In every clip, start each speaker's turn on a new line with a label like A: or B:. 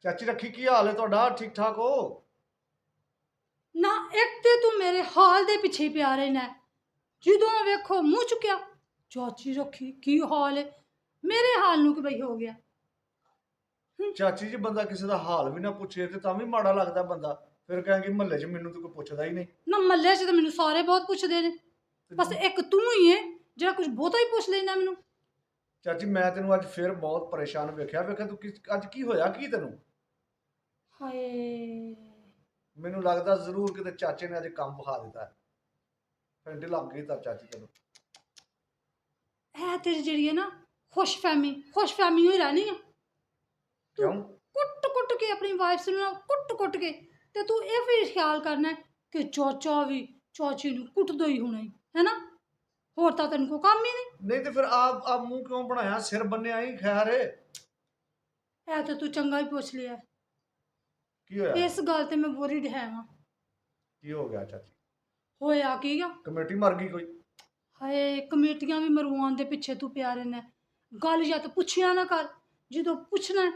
A: ਚਾਚੀ ਰੱਖੀ ਕੀ ਹਾਲ ਹੈ ਤੁਹਾਡਾ? ਠੀਕ ਠਾਕ ਹੋ?
B: ਨਾ ਇੱਕ ਤੇ ਤੂੰ ਮੇਰੇ ਹਾਲ ਦੇ ਪਿੱਛੇ ਪਿਆ ਰਹਿਣਾ, ਜਦੋਂ ਵੇਖੋ ਮੂੰਹ ਚੁੱਕਿਆ। ਚਾਚੀ ਰੱਖੀ ਕੀ ਹਾਲ ਹੈ? ਮੇਰੇ ਹਾਲ ਨੂੰ ਕਿ ਬਈ ਹੋ ਗਿਆ।
A: ਚਾਚੀ ਜੀ, ਬੰਦਾ ਕਿਸੇ ਦਾ ਹਾਲ ਵੀ ਨਾ ਪੁੱਛੇ ਤੇ ਤਾਂ ਵੀ ਮਾੜਾ ਲੱਗਦਾ ਬੰਦਾ। ਫਿਰ ਕਹਾਂਗੇ ਮਹੱਲੇ 'ਚ ਮੈਨੂੰ ਤਾਂ ਕੋਈ ਪੁੱਛਦਾ ਹੀ ਨਹੀਂ।
B: ਨਾ ਮੱਲੇ 'ਚ ਤਾਂ ਮੈਨੂੰ ਸਾਰੇ ਬਹੁਤ ਪੁੱਛਦੇ ਨੇ, ਬਸ ਇੱਕ ਤੂੰ ਹੀ ਹੈ ਜਿਹੜਾ ਕੁਝ ਬਹੁਤਾ ਹੀ ਪੁੱਛ ਲੈਂਦਾ ਮੈਨੂੰ।
A: ਚਾਚੀ, ਮੈਂ ਤੈਨੂੰ ਅੱਜ ਫਿਰ ਬਹੁਤ ਪਰੇਸ਼ਾਨ ਵੇਖਿਆ ਤੂੰ ਅੱਜ ਕੀ ਹੋਇਆ ਕੀ ਤੈਨੂੰ?
B: ਹਾਏ,
A: ਮੈਨੂੰ ਲੱਗਦਾ ਜ਼ਰੂਰ ਕਿਤੇ ਚਾਚੇ ਨੇ ਅੱਜ ਕੰਮ ਵਿਖਾ ਦਿੱਤਾ। ਫੈਂਟੀ ਲੱਗ ਗਈ ਤਾਂ ਚਾਚੀ ਤੈਨੂੰ।
B: ਇਹ ਤੇਰੀ ਜਿਹੜੀ ਹੈ ਨਾ ਖੁਸ਼ਫਹਿਮੀ ਹੋਈ ਰਹਿਣੀ ਆ। ਤੂੰ
A: ਕਿਉਂ?
B: ਕੁੱਟ ਕੇ ਆਪਣੀ ਵਾਈਫ ਨੂੰ ਕੁੱਟ ਕੇ ਤੇ ਤੂੰ ਇਹ ਵੀ ਖਿਆਲ ਕਰਨਾ ਕਿ ਚਾਚਾ ਵੀ ਚਾਚੀ ਨੂੰ ਕੁੱਟਦਾ ਹੀ ਹੋਣਾ ਹੈ ਨਾ। ਹੋਰ ਤਾਂ ਤੈਨੂੰ ਕੋਈ ਕੰਮ ਹੀ ਨਹੀਂ।
A: ਨਹੀਂ ਤੇ ਫਿਰ ਆਪ ਮੂੰਹ ਕਿਉਂ ਬਣਾਇਆ? ਸਿਰ ਬੰਨਿਆ ਹੀ ਖੈਰ ਹੈ।
B: ਇਹ ਤਾਂ ਤੂੰ ਚੰਗਾ ਹੀ ਪੁੱਛ ਲਿਆ।
A: ਕੀ ਹੋਇਆ?
B: ਇਸ ਗੱਲ ਤੇ ਮੈਂ ਵਰੀਡ ਹੈ ਵਾਂ।
A: ਕੀ ਹੋ ਗਿਆ ਚਾਚੀ?
B: ਹੋਇਆ ਕੀ ਆ?
A: ਕਮੇਟੀ ਮਰ ਗਈ ਕੋਈ?
B: ਹਾਏ, ਕਮੇਟੀਆਂ ਵੀ ਮਰਵਾਉਣ ਦੇ ਪਿੱਛੇ ਤੂੰ ਪਿਆ ਰਹਿਣਾ। ਗੱਲ ਜਾਂ ਤਾਂ ਪੁੱਛਿਆ ਨਾ ਕਰ, ਜਦੋਂ ਪੁੱਛਣਾ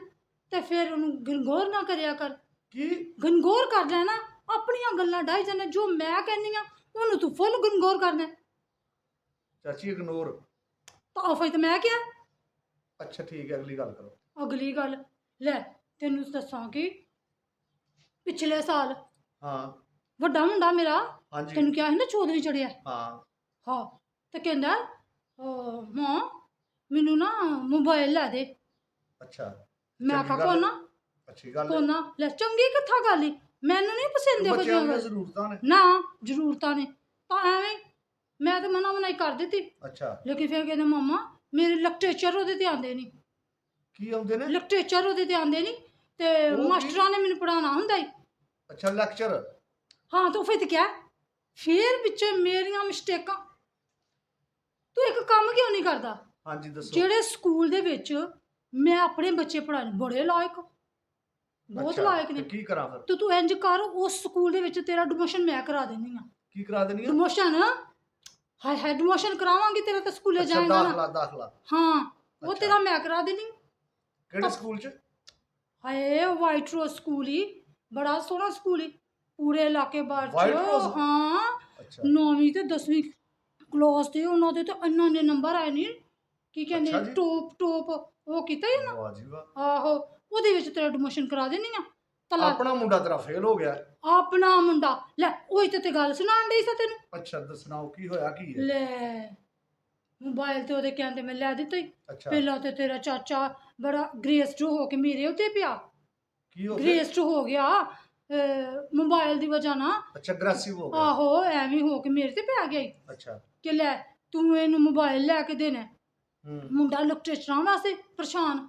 B: ਤੇ ਫਿਰ ਉਹਨੂੰ ਗਨਗੌਰ ਨਾ ਕਰਿਆ ਕਰ।
A: ਕੀ
B: ਗਨਗੌਰ ਕਰ ਲੈਣਾ, ਆਪਣੀਆਂ ਗੱਲਾਂ ਡਾਈ ਜਾਣਾ। ਜੋ ਮੈਂ ਕਹਿੰਦੀ ਆ ਉਹਨੂੰ ਤੂੰ ਫੁੱਲ ਗਨਗੌਰ ਕਰਨਾ।
A: ਚਾਚੀ ਇਗਨੋਰ?
B: ਤਾਂ ਆਫਾ ਤਾਂ ਮੈਂ ਕਿਹਾ।
A: ਅੱਛਾ ਠੀਕ ਹੈ, ਅਗਲੀ ਗੱਲ ਕਰੋ।
B: ਅਗਲੀ ਗੱਲ ਲੈ, ਤੈਨੂੰ ਦੱਸਾਂ ਕਿ ਪਿਛਲੇ ਸਾਲ
A: ਹਾਂ।
B: ਵੱਡਾ ਮੁੰਡਾ ਮੇਰਾ,
A: ਹਾਂਜੀ।
B: ਤੈਨੂੰ ਕਿਹਾ ਸੀ ਨਾ ਚੌਧਰੀ ਚੜਿਆ।
A: ਹਾਂ।
B: ਹਾਂ, ਤੇ ਕਹਿੰਦਾ ਮਾਂ ਮੈਨੂੰ ਨਾ ਮੋਬਾਈਲ ਲੈ ਦੇ।
A: ਅੱਛਾ।
B: ਮੈਂ
A: ਚੰਗੀ
B: ਕਿਹਾ
A: ਗੱਲ ਹੈ।
B: ਕੋਨਾ
A: ਅੱਛੀ ਗੱਲ ਹੈ।
B: ਕੋਨਾ ਲੈ, ਚੰਗੀ ਕਿੱਥਾ ਗੱਲ ਈ, ਮੈਨੂੰ ਨਹੀਂ ਪਸੰਦ ਇਹੋ
A: ਬੱਚਿਆਂ
B: ਜਿਹੀਆਂ
A: ਦੀਆਂ
B: ਗੱਲ।
A: ਜ਼ਰੂਰਤਾਂ ਨੇ।
B: ਨਾ ਜ਼ਰੂਰਤਾਂ ਨੇ ਤਾਂ ਐਵੇਂ ਹੀ, ਮੈਂ ਤਾਂ ਮਨਾਈ ਕਰ ਦਿੱਤੀ।
A: ਅੱਛਾ।
B: ਲੇਕਿਨ ਫਿਰ ਕਹਿੰਦੇ ਮਾਮਾ ਮੇਰੇ ਲਿਟਰੇਚਰ ਉਹਦੇ ਤੇ ਆਉਂਦੇ ਨਹੀਂ।
A: ਕੀ ਆਉਂਦੇ ਨੇ?
B: ਲਿਟਰੇਚਰ ਉਹਦੇ ਤੇ ਆਉਂਦੇ ਨਹੀਂ ਤੇ
A: ਉਹ ਕੀ?
B: ਮਾਸਟਰਾਂ ਨੇ ਮੈਨੂੰ ਪੜਾਉਣਾ ਹੁੰਦਾ ਹੀ।
A: ਅੱਛਾ, ਲੈਕਚਰ।
B: ਹਾਂ ਤੂੰ ਫਿਰ ਕਿਹਾ, ਫਿਰ ਵਿੱਚ ਮੇਰੀਆਂ ਮਿਸਟੇਕਾਂ। ਤੂੰ ਇੱਕ ਕੰਮ ਕਿਉਂ ਨਹੀਂ ਕਰਦਾ?
A: ਹਾਂਜੀ ਦੱਸੋ।
B: ਜਿਹੜੇ ਸਕੂਲ ਦੇ ਵਿੱਚ ਮੈਂ ਆਪਣੇ ਬੱਚੇ ਪੜਾਉਣੇ ਬੜੇ ਲਾਇਕ, ਬਹੁਤ
A: ਅੱਛਾ,
B: ਲਾਇਕ
A: ਤੇ
B: ਨੇ।
A: ਕੀ ਕਰਾਂ ਫਿਰ?
B: ਤੇ ਤੂੰ ਇੰਜ ਕਰ, ਉਸ ਸਕੂਲ ਦੇ ਵਿੱਚ ਤੇਰਾ ਐਡਮਿਸ਼ਨ ਮੈਂ ਕਰਾ ਦੇਣੀ ਆ।
A: ਕੀ ਕਰਾ ਦੇਣੀ ਆ?
B: ਐਡਮਿਸ਼ਨ, ਹਾਏ ਐਡਮਿਸ਼ਨ ਕਰਾਵਾਂਗੀ ਤੇਰਾ, ਤਾਂ ਸਕੂਲੇ
A: ਅੱਛਾ,
B: ਜਾਏਗਾ ਨਾ।
A: ਦਾਖਲਾ।
B: ਹਾਂ, ਉਹ
A: ਅੱਛਾ।
B: ਤੇਰਾ ਮੈਂ ਕਰਾ ਦੇਣੀ।
A: ਕਿਹੜੇ ਸਕੂਲ 'ਚ?
B: ਹਾਏ, ਵਾਈਟ ਰੋਜ਼ ਸਕੂਲ ਹੀ ਬੜਾ ਸੋਹਣਾ ਸਕੂਲ ਹੀ, ਪੂਰੇ ਇਲਾਕੇ ਬਾਹਰ
A: ਵਾਈਟ
B: ਚ।
A: ਰੋਜ਼?
B: ਹਾਂ,
A: ਅੱਛਾ।
B: 9ਵੀਂ ਤੇ 10ਵੀਂ ਕਲਾਸ ਦੇ ਉਹਨਾਂ ਦੇ ਤਾਂ ਇੰਨੇ ਨੰਬਰ ਆਏ ਨੇ, ਕੀ ਕਹਿੰਦੇ
A: ਅੱਛਾ ਜੀ।
B: ਟੋਪ ਉਹ ਕੀਤਾ ਹੀ ਨਾ।
A: ਵਾਹ ਜੀ ਵਾਹ।
B: ਆਹੋ, ਉਹਦੇ ਵਿੱਚ ਤੇਰਾ ਐਡਮਿਸ਼ਨ ਕਰਾ ਦੇਣੀ ਆ। ਤਲਾ
A: ਆਪਣਾ ਮੁੰਡਾ ਤੇਰਾ ਫੇਲ ਹੋ ਗਿਆ?
B: ਆਪਣਾ ਮੁੰਡਾ ਲੈ, ਉਹੀ ਤੇ ਗੱਲ ਸੁਣਾਉਣ ਡਈ ਸੀ ਤੈਨੂੰ।
A: ਅੱਛਾ, ਦੱਸਣਾ ਉਹ ਕੀ ਹੋਇਆ ਕੀ ਹੈ?
B: ਲੈ, ਮੋਬਾਈਲ ਤੇ ਉਹਦੇ ਕਹਿੰਦੇ ਮੈਂ ਲੈ ਦਿੱਤਾ ਹੀ।
A: ਅੱਛਾ।
B: ਪਹਿਲਾਂ ਤੇ ਤੇਰਾ ਚਾਚਾ ਬੜਾ ਗ੍ਰੇਸਡ ਹੋ ਕੇ ਮੇਰੇ ਉੱਤੇ ਪਿਆ।
A: ਕੀ ਹੋ ਗਿਆ?
B: ਗ੍ਰੇਸਡ ਹੋ ਗਿਆ ਮੋਬਾਈਲ ਦੀ ਵਜ੍ਹਾ ਨਾਲ।
A: ਅੱਛਾ, ਅਗਰੈਸਿਵ ਹੋ ਗਿਆ।
B: ਆਹੋ, ਐਵੇਂ ਹੋ ਕੇ ਮੇਰੇ ਤੇ ਪੈ ਗਿਆ ਈ
A: ਅੱਛਾ।
B: ਕਿ ਲੈ ਤੂੰ ਇਹਨੂੰ ਮੋਬਾਈਲ ਲੈ ਕੇ ਦੇਣਾ।
A: ਹੂੰ।
B: ਮੁੰਡਾ ਲੈਕਚਰਾਂ ਵਾਸਤੇ ਪਰੇਸ਼ਾਨ।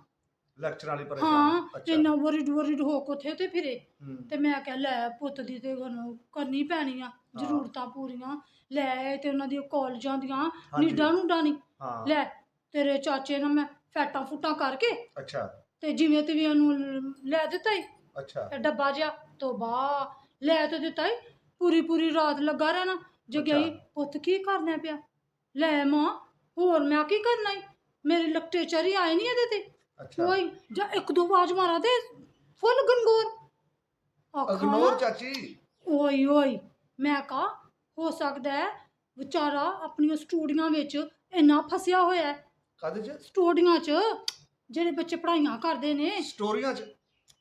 A: ਲੈਕਚਰ ਵਾਲੀ ਪਰੇਸ਼ਾਨ।
B: ਹਾਂ,
A: ਅੱਛਾ।
B: ਇੰਨਾ ਵਰਿਡ ਹੋ ਕੇ ਉੱਥੇ ਤੇ ਫਿਰੇ।
A: ਹੂੰ।
B: ਤੇ ਮੈਂ ਕਿਹਾ ਲੈ ਪੁੱਤ ਦੀ ਤੇ ਕਰਨੀ ਪੈਣੀ ਆ ਜ਼ਰੂਰਤਾਂ ਪੂਰੀਆਂ। ਲੈ ਤੇ ਉਹਨਾਂ ਦੀਆਂ ਕਾਲਜਾਂ ਦੀਆਂ
A: ਹਾਂਜੀ।
B: ਨੀਡਾਂ ਨੂਡਾਂ ਨਹੀਂ।
A: ਹਾਂ।
B: ਲੈ ਤੇਰੇ ਚਾਚੇ ਨਾਲ ਮੈਂ ਫੈਟਾਂ ਫੁੱਟਾਂ ਕਰਕੇ
A: ਅੱਛਾ।
B: ਤੇ ਜਿਵੇਂ ਤੇ ਵੀ ਉਹਨੂੰ ਲੈ ਦਿੱਤਾ ਈ
A: ਅੱਛਾ।
B: ਤੇ ਡੱਬਾ ਜਿਹਾ ਤੋਬਾ ਲੈ ਤੇ ਦਿੱਤਾ ਈ। ਪੂਰੀ ਰਾਤ ਲੱਗਾ ਰਹਿਣਾ ਜਗਿਆ ਹੀ। ਪੁੱਤ ਕੀ ਕਰਨਾ ਪਿਆ? ਲੈ ਮਾਂ, ਹੋਰ ਮੈਂ ਕੀ ਕਰਨਾ ਈ? ਮੇਰੇ ਲਿਟਰੇਚਰ ਹੀ ਆਏ ਨਹੀਂ ਇਹਦੇ ਤੇ।
A: ਅੱਛਾ।
B: ਕੋਈ ਜਾਂ ਇੱਕ ਦੋ ਆਵਾਜ਼ ਮਾਰਾ ਤੇ ਫੁੱਲ ਗਨਗੌਰ
A: ਇਗਨੋਰ
B: ਆਖਾਂ।
A: ਚਾਚੀ।
B: ਓਏ ਮੈਂ ਕਹਾ ਹੋ ਸਕਦਾ ਹੈ ਵਿਚਾਰਾ ਆਪਣੀਆਂ ਸਟੂਡੀਆਂ ਵਿੱਚ ਇੰਨਾ ਫਸਿਆ ਹੋਇਆ ਹੈ।
A: ਕਾਹਦੇ 'ਚ?
B: ਸਟੂਡੀਆਂ 'ਚ ਜਿਹੜੇ ਬੱਚੇ ਪੜ੍ਹਾਈਆਂ ਕਰਦੇ ਨੇ।
A: ਸਟੋਰੀਆਂ 'ਚ?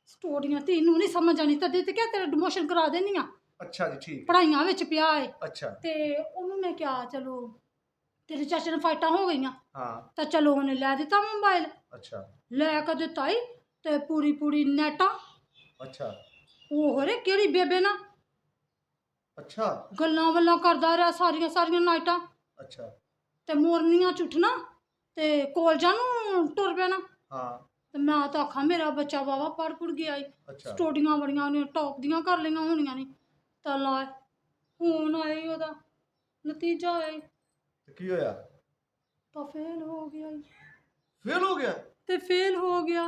B: ਸਟੂਡੀਆਂ ਤੈਨੂੰ ਨਹੀਂ ਸਮਝ ਆਣੀ ਤਦੇ ਤੇ ਕਿਹਾ ਤੇਰਾ ਐਡਮਿਸ਼ਨ ਕਰਾ ਦੇਣੀ ਆ।
A: ਅੱਛਾ ਜੀ, ਠੀਕ।
B: ਪੜ੍ਹਾਈਆਂ ਵਿੱਚ ਪਿਆ ਏ।
A: ਅੱਛਾ।
B: ਤੇ ਉਹਨੂੰ ਮੈਂ ਕਿਹਾ ਚਲੋ ਤੇਰੇ ਚਾਚੇ ਨਾਲ ਫਾਈਟਾਂ ਹੋ ਗਈਆਂ
A: ਹਾਂ।
B: ਤਾਂ ਚਲੋ ਉਹਨੇ ਲੈ ਦਿੱਤਾ ਮੋਬਾਈਲ।
A: ਅੱਛਾ।
B: ਲੈ ਕੇ ਦਿੱਤਾ ਈ ਤੇ ਪੂਰੀ ਨੈਟਾਂ।
A: ਅੱਛਾ।
B: ਉਹ ਹਰੇ ਕਿਹੜੀ ਬੇਬੇ ਨਾ
A: ਅੱਛਾ।
B: ਗੱਲਾਂ ਕਰਦਾ ਰਿਹਾ ਸਾਰੀਆਂ ਨਾਈਟਾਂ।
A: ਅੱਛਾ।
B: ਤੇ ਮੋਰਨੀਆਂ ਚ ਉੱਠਣਾ ਤੇ ਕਾਲਜਾਂ ਨੂੰ ਟੁਰ ਪੈਣਾ।
A: ਹਾਂ।
B: ਤੇ ਮੈਂ ਤਾਂ ਆਖਾਂ ਮੇਰਾ ਬੱਚਾ ਵਾਵਾ ਪੜ੍ਹ ਗਿਆ ਈ।
A: ਅੱਛਾ।
B: ਸਟੋਡੀਆਂ ਬੜੀਆਂ ਉਹਨੇ ਟੌਪ ਦੀਆਂ ਕਰ ਲਈਆਂ ਹੋਣੀਆਂ ਨੇ। ਤਾਂ ਲਾ ਹੁਣ ਆਇਆ ਉਹਦਾ ਨਤੀਜਾ ਆਇਆ
A: ਤੇ ਕੀ ਹੋਇਆ?
B: ਤਾਂ ਫੇਲ ਹੋ ਗਿਆ ਈ।
A: ਫੇਲ ਹੋ ਗਿਆ?
B: ਤੇ ਫੇਲ ਹੋ ਗਿਆ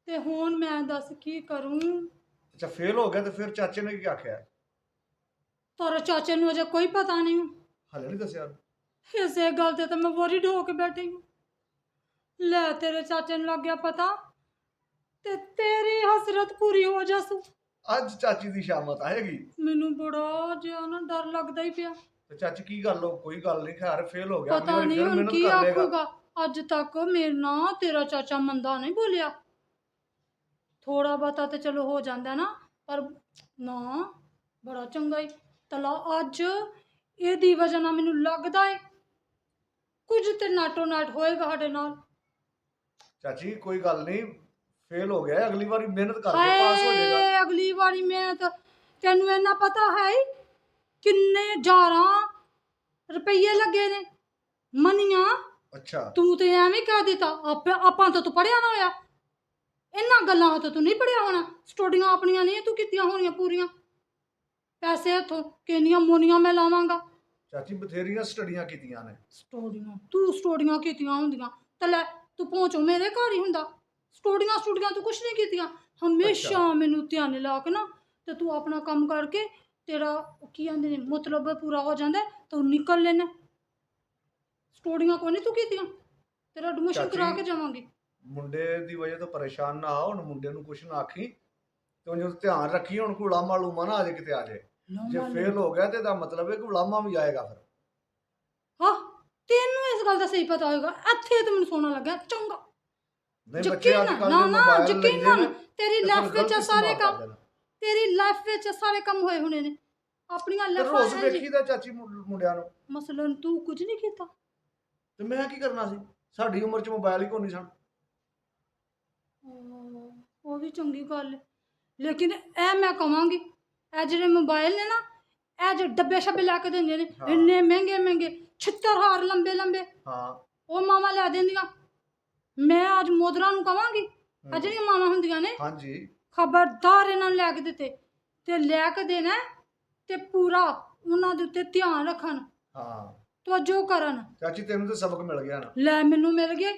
B: ਤੇ ਹੁਣ ਮੈਂ ਦੱਸ ਕੀ ਕਰੂੰ?
A: ਅੱਛਾ, ਫੇਲ ਹੋ ਗਿਆ ਤੇ ਫਿਰ ਚਾਚੇ ਨੇ ਕੀ ਆਖਿਆ?
B: ਤੇਰੇ ਚਾਚੇ ਨੂੰ ਅਜੇ ਕੋਈ ਪਤਾ ਨਹੀਂ।
A: ਹਲੇ ਨਹੀਂ ਦੱਸਿਆ?
B: ਇਸੇ ਗੱਲ ਤੇ ਤਾਂ ਮੈਂ ਵਰੀਡ ਹੋ ਕੇ ਬੈਠੀ ਹੂੰ। ਲੈ ਤੇਰੇ ਚਾਚੇ ਨੂੰ ਲੱਗ ਗਿਆ ਪਤਾ ਤੇ ਤੇਰੀ ਹਸਰਤ ਪੂਰੀ ਹੋ ਜਾਸੂ।
A: ਅੱਜ ਚਾਚੀ ਦੀ ਸ਼ਾਮਤ ਆਏਗੀ।
B: ਮੈਨੂੰ ਬੜਾ ਜਿਹਾ ਨਾ ਡਰ ਲੱਗਦਾ ਹੀ ਪਿਆ।
A: ਤੇ ਚਾਚੀ ਕੀ ਗੱਲ ਹੋ, ਕੋਈ ਗੱਲ ਨਹੀਂ, ਖੈਰ ਫੇਲ ਹੋ ਗਿਆ, ਅਗਲੀ
B: ਪਤਾ
A: ਵਾਰੀ
B: ਨਹੀਂ
A: ਫਿਰ
B: ਹੁਣ
A: ਮਿਹਨਤ
B: ਕੀ
A: ਕਰ ਲੇਗਾ।
B: ਆਖੂਗਾ। ਅੱਜ ਤੱਕ ਮੇਰੇ ਨਾਲ ਤੇਰਾ ਚਾਚਾ ਮੰਦਾ ਨਹੀਂ ਬੋਲਿਆ। ਥੋੜਾ ਬਹੁਤਾ ਤੇ ਚਲੋ ਹੋ ਜਾਂਦਾ ਨਾ, ਪਰ ਨਾ ਬੜਾ ਚੰਗਾ ਹੀ ਤਲਾ। ਅੱਜ ਇਹਦੀ ਵਜ੍ਹਾ ਨਾਲ ਮੈਨੂੰ ਲੱਗਦਾ ਹੈ ਕੁਝ ਤੇ ਨਾਟੋ ਨਾਟ ਹੋਏਗਾ ਸਾਡੇ ਨਾਲ।
A: ਚਾਚੀ ਕੋਈ ਗੱਲ ਨਹੀਂ, ਫੇਲ ਹੋ ਗਿਆ, ਅਗਲੀ ਵਾਰੀ ਮਿਹਨਤ ਕਰਕੇ ਪਾਸ ਹੋ ਜਾਏਗਾ।
B: ਹਾਏ ਅਗਲੀ ਵਾਰੀ ਮਿਹਨਤ, ਤੈਨੂੰ ਇੰਨਾ ਪਤਾ ਹੈ ਕਿੰਨੇ ਹਜ਼ਾਰਾਂ ਰੁਪਈਏ ਲੱਗੇ ਨੇ ਮਨੀਆਂ।
A: ਅੱਛਾ
B: ਤੂੰ ਤੇ ਐਵੇਂ ਕਹਿ ਦਿੱਤਾ ਆਪਾਂ ਤਾਂ ਤੂੰ ਪੜਿਆ ਨਾ ਹੋਇਆ। ਇਹਨਾਂ ਗੱਲਾਂ ਤੋਂ ਤੂੰ ਨਹੀਂ ਪੜਿਆ ਹੋਣਾ। ਸਟੱਡੀਆਂ ਆਪਣੀਆਂ ਨਹੀਂ ਤੂੰ ਕੀਤੀਆਂ ਹੋਣੀਆਂ ਪੂਰੀਆਂ। ਪੈਸੇ ਹੱਥੋਂ ਕਿੰਨੀਆਂ ਮੋਨੀਆਂ ਮੈਂ ਲਾਵਾਂਗਾ।
A: ਚਾਚੀ ਬਥੇਰੀਆਂ ਸਟੱਡੀਆਂ ਕੀਤੀਆਂ ਨੇ।
B: ਸਟੱਡੀਆਂ ਤੂੰ ਸਟੱਡੀਆਂ ਕੀਤੀਆਂ ਹੁੰਦੀਆਂ ਤਾਂ ਲੈ ਤੂੰ ਪਹੁੰਚੋ ਮੇਰੇ ਘਰ ਹੀ ਹੁੰਦਾ। ਸਟੱਡੀਆਂ ਤੂੰ ਕੁਛ ਨਹੀਂ ਕੀਤੀਆਂ। ਹਮੇਸ਼ਾ ਮੈਨੂੰ ਧਿਆਨ ਲਾ ਕੇ ਨਾ ਤੇ ਤੂੰ ਆਪਣਾ ਕੰਮ ਕਰਕੇ ਤੇਰਾ ਕੀ ਆਂਦੇ ਨੇ ਮਤਲਬ ਪੂਰਾ ਹੋ ਜਾਂਦਾ ਤੂੰ ਨਿਕਲ ਲੈਣਾ। ਸਟੱਡੀਆਂ ਕੋਈ ਨਹੀਂ ਤੂੰ ਕੀਤੀਆਂ। ਤੇਰਾ ਐਡਮਿਸ਼ਨ ਕਰਾ ਕੇ ਜਾਵਾਂਗੀ।
A: ਮੁੰਡੇ ਦੀ ਵਜ੍ਹਾ ਤੋਂ ਪਰੇਸ਼ਾਨ ਨਾ ਹੋ, ਹੁਣ ਮੁੰਡੇ ਨੂੰ ਕੁਛ ਨਾ ਆਖੀ ਤੇ ਉਹਨੂੰ ਧਿਆਨ ਰੱਖੀ, ਹੁਣ ਕੋਈ ਉਲਾਮਾ ਲੂਮਾ ਨਾ ਆ ਜਾਏ, ਕਿਤੇ ਆ ਜਾਏ। ਜੇ ਫੇਲ ਹੋ ਗਿਆ ਤੇ ਇਹਦਾ ਮਤਲਬ ਹੈ ਕਿ ਉਲਾਮਾ ਵੀ ਆਏਗਾ ਫਿਰ।
B: ਹਾਂ ਤੈਨੂੰ ਇਸ ਗੱਲ ਦਾ ਸਹੀ ਪਤਾ ਹੋਏਗਾ। ਇੱਥੇ ਤੇ ਮੈਨੂੰ ਸੋਹਣਾ ਲੱਗਾ ਚੰਗਾ।
A: ਨਹੀਂ ਬੱਚੇ ਅੱਜ ਕੱਲ੍ਹ ਦੇ
B: ਨਾ
A: ਮੋਬਾਈਲ
B: ਯਕੀਨਨ ਤੇਰੀ
A: ਤੇ
B: ਲਾਈਫ
A: ਫਿਰ
B: ਵਿੱਚ
A: ਗਲਤ
B: ਸਾਰੇ
A: ਇਸਤੇਮਾਲ
B: ਕੰਮ
A: ਕਰਦੇ ਨੇ।
B: ਤੇਰੀ ਲਾਈਫ ਵਿੱਚ ਸਾਰੇ ਕੰਮ ਹੋਏ ਹੋਣੇ ਨੇ ਆਪਣੀਆਂ
A: ਤੇ
B: ਲਾਈਫਾਂ
A: ਰੋਜ਼ ਵੇਖੀਦਾ ਚਾਚੀ ਮੁੰਡਿਆਂ ਨੂੰ।
B: ਮਸਲਨ ਤੂੰ ਕੁਝ ਨਹੀਂ ਕੀਤਾ।
A: ਤੇ ਮੈਂ ਕੀ ਕਰਨਾ ਸੀ, ਸਾਡੀ ਉਮਰ 'ਚ ਮੋਬਾਈਲ ਹੀ ਕੋਈ ਨਹੀਂ ਸਨ।
B: ਉਹ ਵੀ ਚੰਗੀ ਗੱਲ ਹੈ, ਲੇਕਿਨ ਇਹ ਮੈਂ ਕਵਾਂਗੀ ਇਹ ਜਿਹੜੇ ਮੋਬਾਈਲ ਨੇ ਨਾ, ਇਹ ਜਿਹੜੇ ਡੱਬੇ ਛੱਬੇ ਲੈ ਕੇ ਦਿੰਦੇ ਨੇ ਇੰਨੇ ਮਹਿੰਗੇ ਮਹਿੰਗੇ 76 ਹਾਰ ਲੰਬੇ ਲੰਬੇ,
A: ਹਾਂ
B: ਉਹ ਮਾਵਾਂ ਲੈ ਦਿੰਦੀਆਂ। ਮੈਂ ਅੱਜ ਮੋਦਰਾਂ ਨੂੰ ਕਵਾਂਗੀ ਆ ਜਿਹੜੀਆਂ ਮਾਵਾਂ ਹੁੰਦੀਆਂ ਨੇ,
A: ਹਾਂਜੀ
B: ਖਬਰਦਾਰ ਇਹਨਾਂ ਨੂੰ ਲੈ ਕੇ ਦਿੱਤੇ ਤੇ ਲੈ ਕੇ ਦੇਣਾ ਤੇ ਪੂਰਾ ਉਹਨਾਂ ਦੇ ਉੱਤੇ ਧਿਆਨ ਰੱਖਣ,
A: ਹਾਂ
B: ਤਵੱਜੋ ਕਰਨ।
A: ਚਾਚੀ ਤੈਨੂੰ ਤੇ ਸਬਕ ਮਿਲ ਗਿਆ ਨਾ।
B: ਲੈ ਮੈਨੂੰ ਮਿਲ ਗਏ।